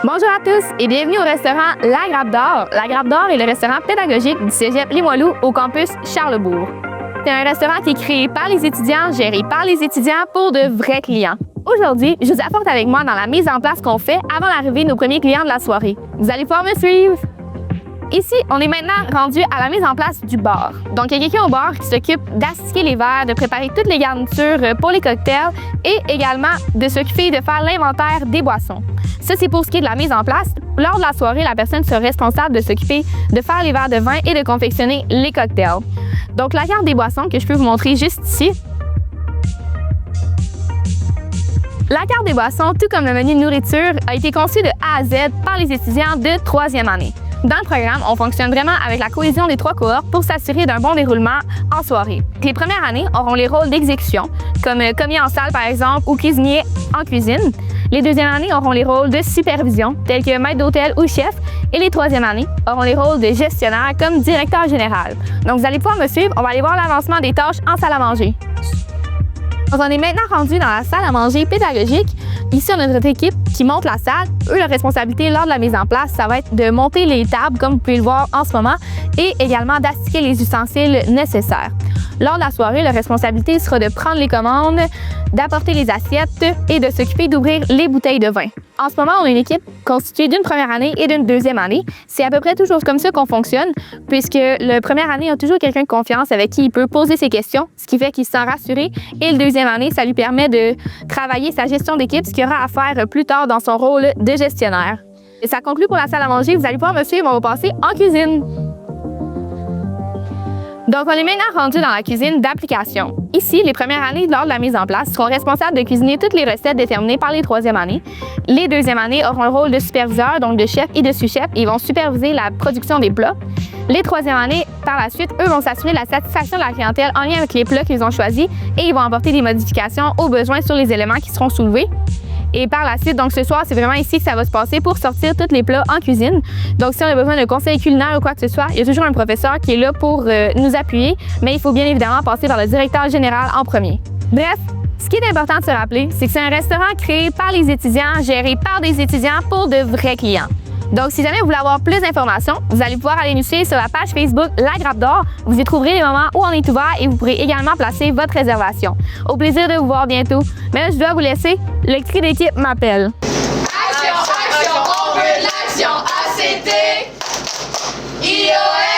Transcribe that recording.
Bonjour à tous et bienvenue au restaurant La Grappe d'Or. La Grappe d'Or est le restaurant pédagogique du Cégep Limoilou au campus Charlesbourg. C'est un restaurant qui est créé par les étudiants, géré par les étudiants pour de vrais clients. Aujourd'hui, je vous apporte avec moi dans la mise en place qu'on fait avant l'arrivée de nos premiers clients de la soirée. Vous allez pouvoir me suivre. Ici, on est maintenant rendu à la mise en place du bar. Donc, il y a quelqu'un au bar qui s'occupe d'astiquer les verres, de préparer toutes les garnitures pour les cocktails et également de s'occuper de faire l'inventaire des boissons. Ça, c'est pour ce qui est de la mise en place. Lors de la soirée, la personne sera responsable de s'occuper de faire les verres de vin et de confectionner les cocktails. Donc, la carte des boissons que je peux vous montrer juste ici. La carte des boissons, tout comme le menu de nourriture, a été conçu de A à Z par les étudiants de 3e année. Dans le programme, on fonctionne vraiment avec la cohésion des 3 cohortes pour s'assurer d'un bon déroulement en soirée. Les premières années auront les rôles d'exécution, comme commis en salle par exemple ou cuisinier en cuisine. Les 2e années auront les rôles de supervision, tels que maître d'hôtel ou chef. Et les 3e années auront les rôles de gestionnaire comme directeur général. Donc vous allez pouvoir me suivre, on va aller voir l'avancement des tâches en salle à manger. Donc, on est maintenant rendu dans la salle à manger pédagogique. Ici, on a notre équipe qui monte la salle. Eux, leur responsabilité lors de la mise en place, ça va être de monter les tables, comme vous pouvez le voir en ce moment, et également d'astiquer les ustensiles nécessaires. Lors de la soirée, leur responsabilité sera de prendre les commandes, d'apporter les assiettes et de s'occuper d'ouvrir les bouteilles de vin. En ce moment, on a une équipe constituée d'une première année et d'une 2e année. C'est à peu près toujours comme ça qu'on fonctionne, puisque la première année a toujours quelqu'un de confiance avec qui il peut poser ses questions, ce qui fait qu'il se sent rassuré. Et la 2e année, ça lui permet de travailler sa gestion d'équipe, ce qu'il aura à faire plus tard dans son rôle de gestionnaire. Et ça conclut pour la salle à manger. Vous allez pouvoir me suivre, on va passer en cuisine. Donc, on est maintenant rendu dans la cuisine d'application. Ici, les premières années, lors de la mise en place, seront responsables de cuisiner toutes les recettes déterminées par les 3e années. Les 2e années auront le rôle de superviseur, donc de chef et de sous-chef, et ils vont superviser la production des plats. Les 3e années, par la suite, eux vont s'assurer de la satisfaction de la clientèle en lien avec les plats qu'ils ont choisis et ils vont apporter des modifications aux besoins sur les éléments qui seront soulevés. Et par la suite, donc ce soir, c'est vraiment ici que ça va se passer pour sortir tous les plats en cuisine. Donc si on a besoin de conseils culinaires ou quoi que ce soit, il y a toujours un professeur qui est là pour nous appuyer, mais il faut bien évidemment passer par le directeur général en premier. Bref, ce qui est important de se rappeler, c'est que c'est un restaurant créé par les étudiants, géré par des étudiants pour de vrais clients. Donc, si jamais vous voulez avoir plus d'informations, vous allez pouvoir aller nous suivre sur la page Facebook La Grappe d'Or. Vous y trouverez les moments où on est ouvert et vous pourrez également placer votre réservation. Au plaisir de vous voir bientôt. Mais là, je dois vous laisser. Le cri d'équipe m'appelle. Action, action, on veut de l'action. ACT, IOS.